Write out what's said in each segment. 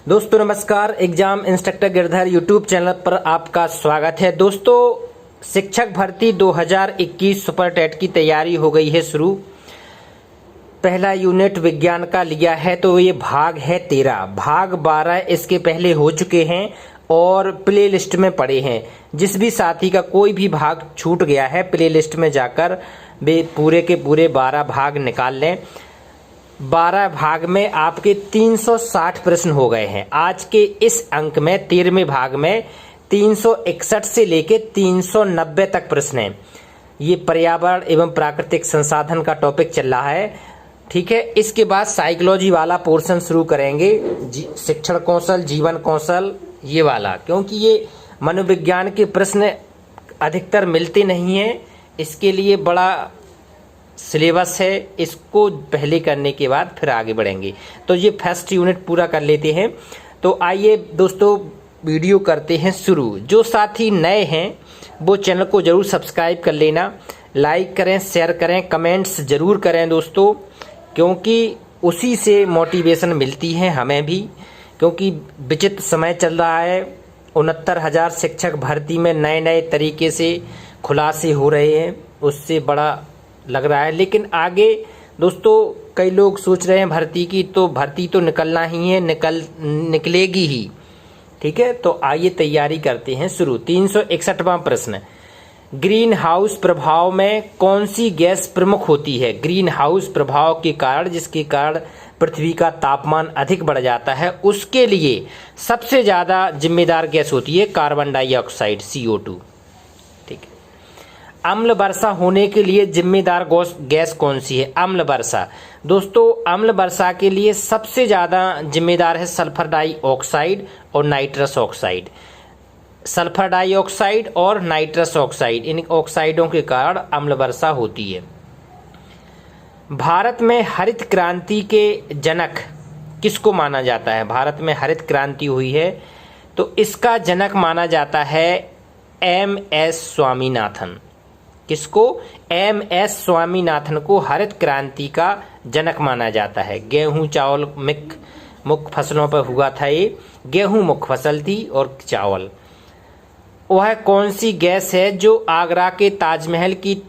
दोस्तों नमस्कार। Exam instructor Girdhar YouTube channel पर आपका स्वागत है। दोस्तों शिक्षक भर्ती 2021 सुपर टेट की तैयारी हो गई है शुरू। पहला यूनिट विज्ञान का लिया है तो ये भाग है 13, भाग 12 इसके पहले हो चुके हैं और प्ले लिस्ट में पड़े हैं। जिस भी साथी का कोई भी भाग छूट गया है प्ले लिस्ट में जाकर वे पूरे के पूरे 12 भाग निकाल लें। 12 भाग में आपके 360 प्रश्न हो गए हैं। आज के इस अंक में 13वें भाग में 361 से लेके 390 तक प्रश्न हैं। ये पर्यावरण एवं प्राकृतिक संसाधन का टॉपिक चल रहा है, ठीक है। इसके बाद साइकोलॉजी वाला पोर्शन शुरू करेंगे, शिक्षण कौशल, जीवन कौशल, ये वाला, क्योंकि ये मनोविज्ञान के प्रश्न अधिकतर मिलते नहीं हैं। इसके लिए बड़ा सिलेबस है, इसको पहले करने के बाद फिर आगे बढ़ेंगे। तो ये फर्स्ट यूनिट पूरा कर लेते हैं। तो आइए दोस्तों वीडियो करते हैं शुरू। जो साथी नए हैं वो चैनल को जरूर सब्सक्राइब कर लेना, लाइक करें, शेयर करें, कमेंट्स जरूर करें दोस्तों, क्योंकि उसी से मोटिवेशन मिलती है हमें भी। क्योंकि विचित्र समय चल रहा है, 69,000 शिक्षक भर्ती में नए नए तरीके से खुलासे हो रहे हैं, उससे बड़ा लग रहा है। लेकिन आगे दोस्तों कई लोग सोच रहे हैं भर्ती की, तो भर्ती तो निकलना ही है, निकलेगी ही, ठीक है। तो आइए तैयारी करते हैं शुरू। 361वां प्रश्न, ग्रीन हाउस प्रभाव में कौन सी गैस प्रमुख होती है? ग्रीन हाउस प्रभाव के कारण, जिसके कारण पृथ्वी का तापमान अधिक बढ़ जाता है, उसके लिए सबसे ज्यादा जिम्मेदार गैस होती है कार्बन डाइऑक्साइड, CO2, ठीक है। अम्ल वर्षा होने के लिए जिम्मेदार गैस कौन सी है? अम्ल वर्षा। दोस्तों अम्ल वर्षा के लिए सबसे ज्यादा जिम्मेदार है सल्फर डाइऑक्साइड और नाइट्रस ऑक्साइड। सल्फर डाइऑक्साइड और नाइट्रस ऑक्साइड, इन ऑक्साइडों के कारण अम्ल वर्षा होती है। भारत में हरित क्रांति के जनक किसको माना जाता है? भारत में हरित क्रांति हुई है तो इसका जनक माना जाता है MS स्वामीनाथन। किसको? MS स्वामीनाथन को हरित क्रांति का जनक माना जाता है। गेहूं चावल मुख्य फसलों पर हुआ था, ये गेहूं मुख्य फसल थी और चावल। वह कौन सी गैस है जो आगरा के ताजमहल की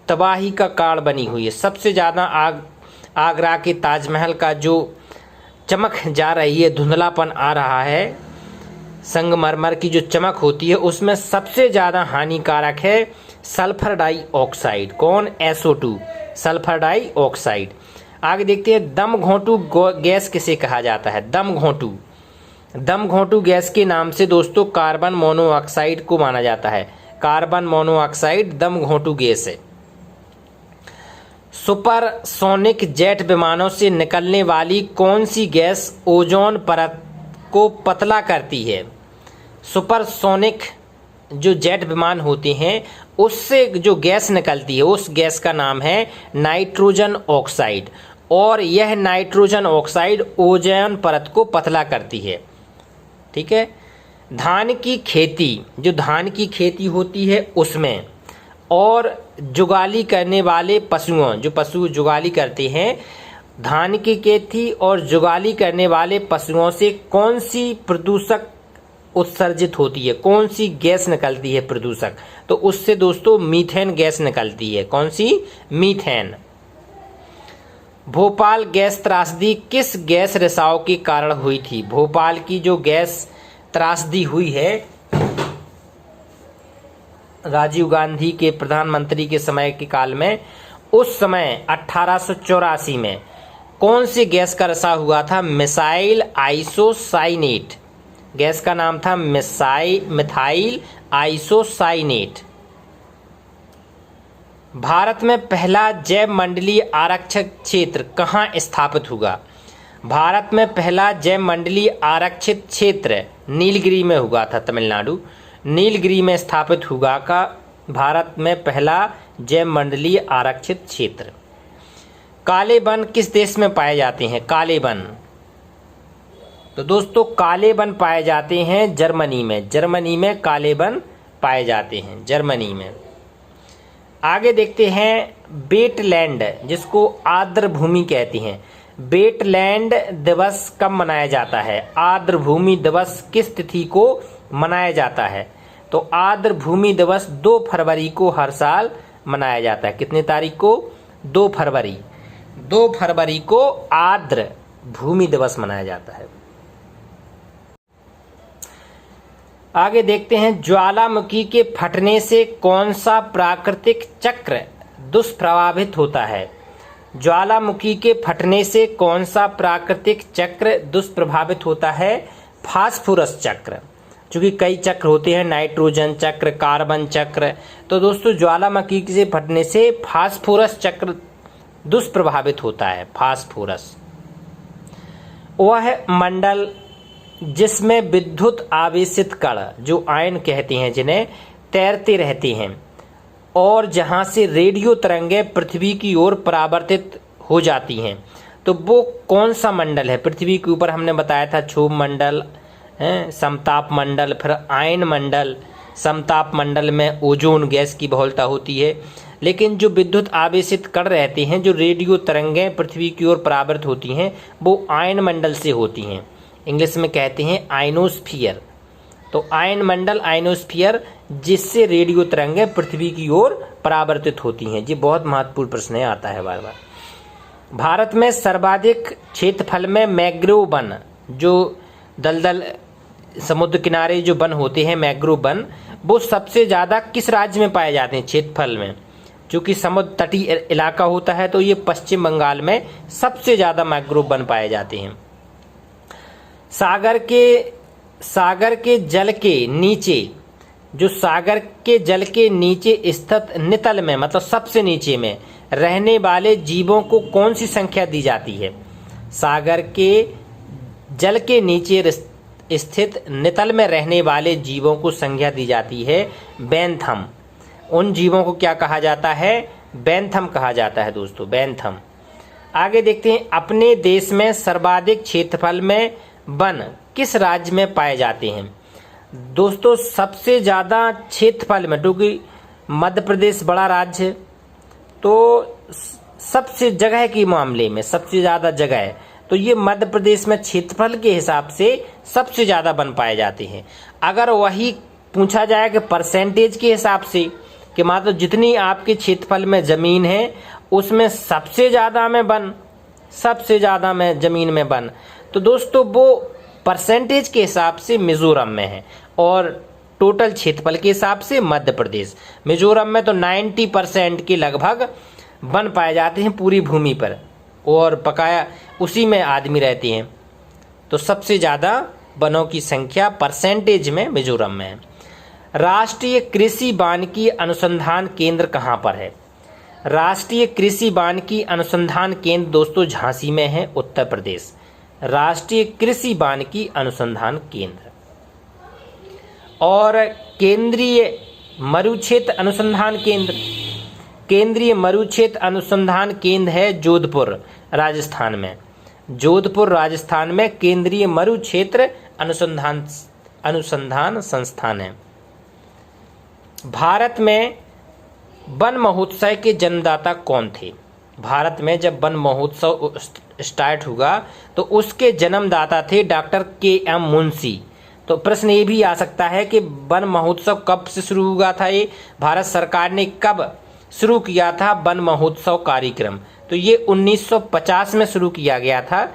तबाही का कारण बनी हुई है? सबसे ज्यादा आगरा के ताजमहल का जो चमक जा रही है, धुंधलापन आ रहा है, संगमरमर की जो चमक होती है उसमें सबसे ज्यादा हानिकारक है सल्फर डाइऑक्साइड। कौन? SO2, sulphur dioxide. आगे देखते हैं, दम घोंटू गैस किसे कहा जाता है? दम घोंटू। दम घोंटू गैस के नाम से दोस्तों कार्बन मोनोऑक्साइड को माना जाता है। कार्बन मोनोऑक्साइड दम घोंटू गैस है। सुपरसोनिक जेट विमानों से निकलने वाली कौन सी गैस ओजोन परत को पतला करती है? सुपरसोनिक जो जेट विमान होते हैं उससे जो गैस निकलती है उस गैस का नाम है नाइट्रोजन ऑक्साइड, और यह नाइट्रोजन ऑक्साइड ओजोन परत को पतला करती है, ठीक है। धान की खेती, जो धान की खेती होती है उसमें, और जुगाली करने वाले पशुओं, जो पशु जुगाली करते हैं, धान की खेती और जुगाली करने वाले पशुओं से कौन सी प्रदूषक उत्सर्जित होती है? कौन सी गैस निकलती है प्रदूषक? तो उससे दोस्तों मीथेन गैस निकलती है। कौन सी? मीथेन। भोपाल गैस त्रासदी किस गैस रिसाव के कारण हुई थी? भोपाल की जो गैस त्रासदी हुई है राजीव गांधी के प्रधानमंत्री के समय के काल में, उस समय 1884 में कौन सी गैस का रिसाव हुआ था? Missile isocyanate. गैस का नाम था मिथाइल आइसोसाइनेट। भारत में पहला जैव मंडलीय आरक्षित क्षेत्र कहाँ स्थापित हुआ? भारत में पहला जैव मंडलीय आरक्षित क्षेत्र नीलगिरी में हुआ था, तमिलनाडु। नीलगिरी में स्थापित हुआ का भारत में पहला जैव मंडलीय आरक्षित क्षेत्र। काले वन किस देश में पाए जाते हैं? काले वन, तो दोस्तों काले वन पाए जाते हैं जर्मनी में। जर्मनी में काले वन पाए जाते हैं, जर्मनी में। आगे देखते हैं वेटलैंड, जिसको आर्द्र भूमि कहते हैं। वेटलैंड दिवस कब मनाया जाता है? आर्द्र भूमि दिवस किस तिथि को मनाया जाता है? तो आर्द्र भूमि दिवस 2 फरवरी को हर साल मनाया जाता है। कितने तारीख को? 2 फरवरी। 2 फरवरी को आर्द्र भूमि दिवस मनाया जाता है। आगे देखते हैं, ज्वालामुखी के फटने से कौन सा प्राकृतिक चक्र दुष्प्रभावित होता है? ज्वालामुखी के फटने से कौन सा प्राकृतिक चक्र दुष्प्रभावित होता है? फास्फोरस चक्र। चूंकि कई चक्र होते हैं, नाइट्रोजन चक्र, कार्बन चक्र, तो दोस्तों ज्वालामुखी से फटने से फास्फोरस चक्र दुष्प्रभावित होता है। फास्फोरस वह मंडल जिसमें विद्युत आवेशित कण, जो आयन कहते हैं जिन्हें, तैरते रहते हैं और जहां से रेडियो तरंगें पृथ्वी की ओर परावर्तित हो जाती हैं, तो वो कौन सा मंडल है? पृथ्वी के ऊपर हमने बताया था क्षोभ मंडल, समताप मंडल, फिर आयन मंडल। समताप मंडल में ओजोन गैस की बहुलता होती है, लेकिन जो विद्युत आवेशित कण रहते हैं, जो रेडियो तरंगें पृथ्वी की ओर परावर्तित होती हैं, वो आयन मंडल से होती हैं। इंग्लिश में कहते हैं आयनोस्फीयर। तो आयन मंडल, आयनोस्फीयर, जिससे रेडियो तरंगें पृथ्वी की ओर परावर्तित होती हैं। ये बहुत महत्वपूर्ण प्रश्न है, आता है बार बार। भारत में सर्वाधिक क्षेत्रफल में मैंग्रोव वन, जो दलदल समुद्र किनारे जो वन होते हैं, मैंग्रोव वन, वो सबसे ज़्यादा किस राज्य में पाए जाते हैं क्षेत्रफल में? क्योंकि समुद्र तटीय इलाका होता है, तो ये पश्चिम बंगाल में सबसे ज़्यादा मैंग्रोव वन पाए जाते हैं। सागर के जल के नीचे, जो सागर के जल के नीचे स्थित नितल में, मतलब सबसे नीचे में रहने वाले जीवों को कौन सी संख्या दी जाती है? सागर के जल के नीचे स्थित नितल में रहने वाले जीवों को संख्या दी जाती है बेंथम। उन जीवों को क्या कहा जाता है? बेंथम कहा जाता है दोस्तों, बेंथम। आगे देखते हैं, अपने देश में सर्वाधिक क्षेत्रफल में वन किस राज्य में पाए जाते हैं? दोस्तों सबसे ज़्यादा क्षेत्रफल में, क्योंकि मध्य प्रदेश बड़ा राज्य है, तो सबसे जगह के मामले में सबसे ज़्यादा जगह है, तो ये मध्य प्रदेश में क्षेत्रफल के हिसाब से सबसे ज़्यादा वन पाए जाते हैं। अगर वही पूछा जाए कि परसेंटेज के हिसाब से, कि मतलब जितनी आपके क्षेत्रफल में ज़मीन है उसमें सबसे ज़्यादा में वन, सबसे ज़्यादा में ज़मीन में वन, तो दोस्तों वो परसेंटेज के हिसाब से मिजोरम में है और टोटल क्षेत्रफल के हिसाब से मध्य प्रदेश। मिजोरम में तो 90% के लगभग वन पाए जाते हैं पूरी भूमि पर, और बकाया उसी में आदमी रहते हैं। तो सबसे ज़्यादा वनों की संख्या परसेंटेज में मिजोरम में है। राष्ट्रीय कृषि वानिकी अनुसंधान केंद्र कहाँ पर है? राष्ट्रीय कृषि वानिकी अनुसंधान केंद्र दोस्तों झांसी में है, उत्तर प्रदेश। राष्ट्रीय कृषि वानिकी अनुसंधान केंद्र। और केंद्रीय मरुक्षेत्र अनुसंधान केंद्र, केंद्रीय मरुक्षेत्र अनुसंधान केंद्र है जोधपुर राजस्थान में। जोधपुर राजस्थान में केंद्रीय मरुक्षेत्र अनुसंधान संस्थान है। भारत में वन महोत्सव के जन्मदाता कौन थे? भारत में जब वन महोत्सव स्टार्ट हुआ तो उसके जन्मदाता थे डॉक्टर के.एम. मुंशी। तो प्रश्न ये भी आ सकता है कि वन महोत्सव कब से शुरू हुआ था? ये भारत सरकार ने कब शुरू किया था वन महोत्सव कार्यक्रम? तो ये 1950 में शुरू किया गया था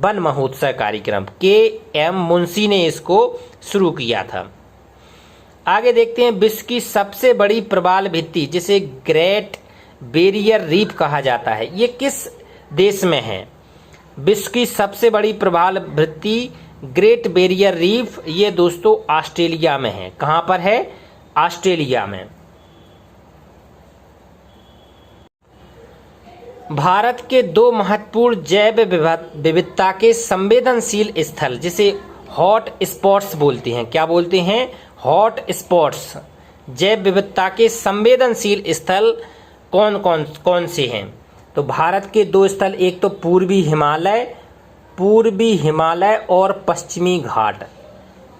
वन महोत्सव कार्यक्रम। के.एम. मुंशी ने इसको शुरू किया था। आगे देखते हैं, विश्व की सबसे बड़ी प्रवाल भित्ति जिसे ग्रेट बैरियर रीफ कहा जाता है, ये किस देश में है? विश्व की सबसे बड़ी प्रवाल भित्ति ग्रेट बैरियर रीफ, ये दोस्तों ऑस्ट्रेलिया में है। कहाँ पर है? ऑस्ट्रेलिया में। भारत के 2 महत्वपूर्ण जैव विविधता के संवेदनशील स्थल जिसे हॉट स्पॉट्स बोलते हैं, क्या बोलते हैं? Hot spots. जैव विविधता के संवेदनशील स्थल कौन से हैं? तो भारत के 2 स्थल, एक तो पूर्वी हिमालय और पश्चिमी घाट,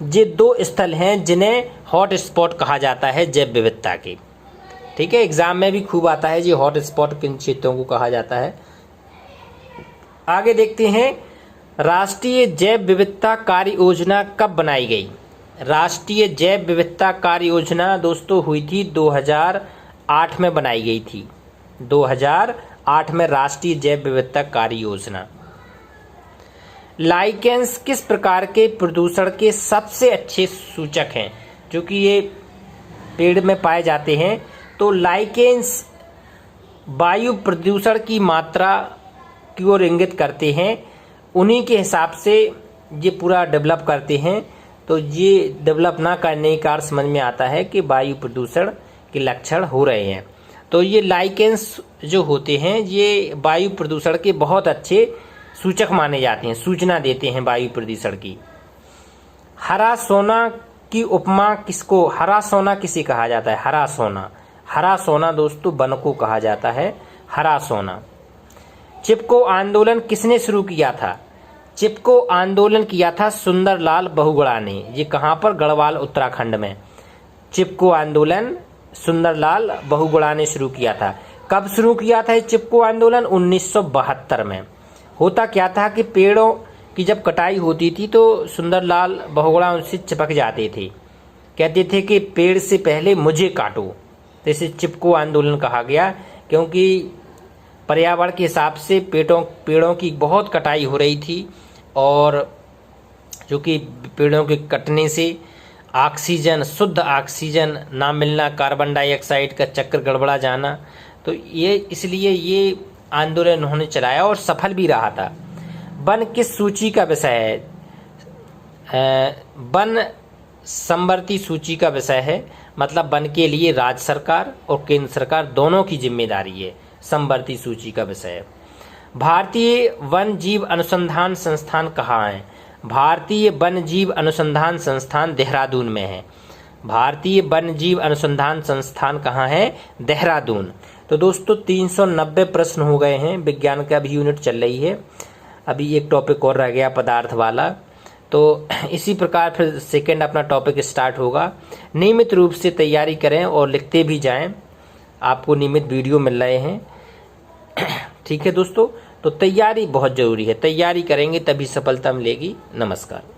ये 2 स्थल हैं जिन्हें हॉट स्पॉट कहा जाता है जैव विविधता के। ठीक है, एग्जाम में भी खूब आता है जी, हॉट स्पॉट किन क्षेत्रों को कहा जाता है। आगे देखते हैं, राष्ट्रीय जैव विविधता कार्य योजना कब बनाई गई? राष्ट्रीय जैव विविधता कार्य योजना दोस्तों हुई थी 2008 में बनाई गई थी। 2008 में राष्ट्रीय जैव विविधता कार्य योजना। लाइकेंस किस प्रकार के प्रदूषण के सबसे अच्छे सूचक हैं? क्योंकि ये पेड़ में पाए जाते हैं, तो लाइकेंस वायु प्रदूषण की मात्रा की ओर इंगित करते हैं। उन्हीं के हिसाब से ये पूरा डेवलप करते हैं। तो ये डेवलप ना करने का समझ में आता है कि वायु प्रदूषण के लक्षण हो रहे हैं। तो ये लाइकेंस जो होते हैं ये वायु प्रदूषण के बहुत अच्छे सूचक माने जाते हैं, सूचना देते हैं वायु प्रदूषण की। हरा सोना की उपमा किसको, हरा सोना किसे कहा जाता है? हरा सोना, हरा सोना दोस्तों वन को कहा जाता है, हरा सोना। चिपको आंदोलन किसने शुरू किया था? चिपको आंदोलन किया था सुंदरलाल बहुगुणा ने। ये कहाँ पर? गढ़वाल उत्तराखंड में। चिपको आंदोलन सुंदरलाल बहुगुणा ने शुरू किया था। कब शुरू किया था चिपको आंदोलन? 1972 में। होता क्या था कि पेड़ों की जब कटाई होती थी तो सुंदरलाल बहुगुणा उनसे चिपक जाते थे, कहते थे कि पेड़ से पहले मुझे काटो। तो इसे चिपको आंदोलन कहा गया, क्योंकि पर्यावरण के हिसाब से पेड़ों की बहुत कटाई हो रही थी, और जो कि पेड़ों के कटने से ऑक्सीजन, शुद्ध ऑक्सीजन ना मिलना, कार्बन डाइऑक्साइड का चक्र गड़बड़ा जाना, तो ये इसलिए ये आंदोलन उन्होंने चलाया और सफल भी रहा था। वन किस सूची का विषय है? वन समवर्ती सूची का विषय है, मतलब वन के लिए राज्य सरकार और केंद्र सरकार दोनों की जिम्मेदारी है। समवर्ती सूची का विषय है। भारतीय वन जीव अनुसंधान संस्थान कहाँ है? भारतीय वन जीव अनुसंधान संस्थान देहरादून में है। भारतीय वन जीव अनुसंधान संस्थान कहाँ है? देहरादून। तो दोस्तों 390 प्रश्न हो गए हैं। विज्ञान का भी यूनिट चल रही है। अभी एक टॉपिक और रह गया पदार्थ वाला, तो इसी प्रकार फिर सेकेंड अपना टॉपिक स्टार्ट होगा। नियमित रूप से तैयारी करें और लिखते भी जाएं, आपको नियमित वीडियो मिल रहे हैं। ठीक है दोस्तों, तो तैयारी बहुत ज़रूरी है। तैयारी करेंगे तभी सफलता मिलेगी। नमस्कार।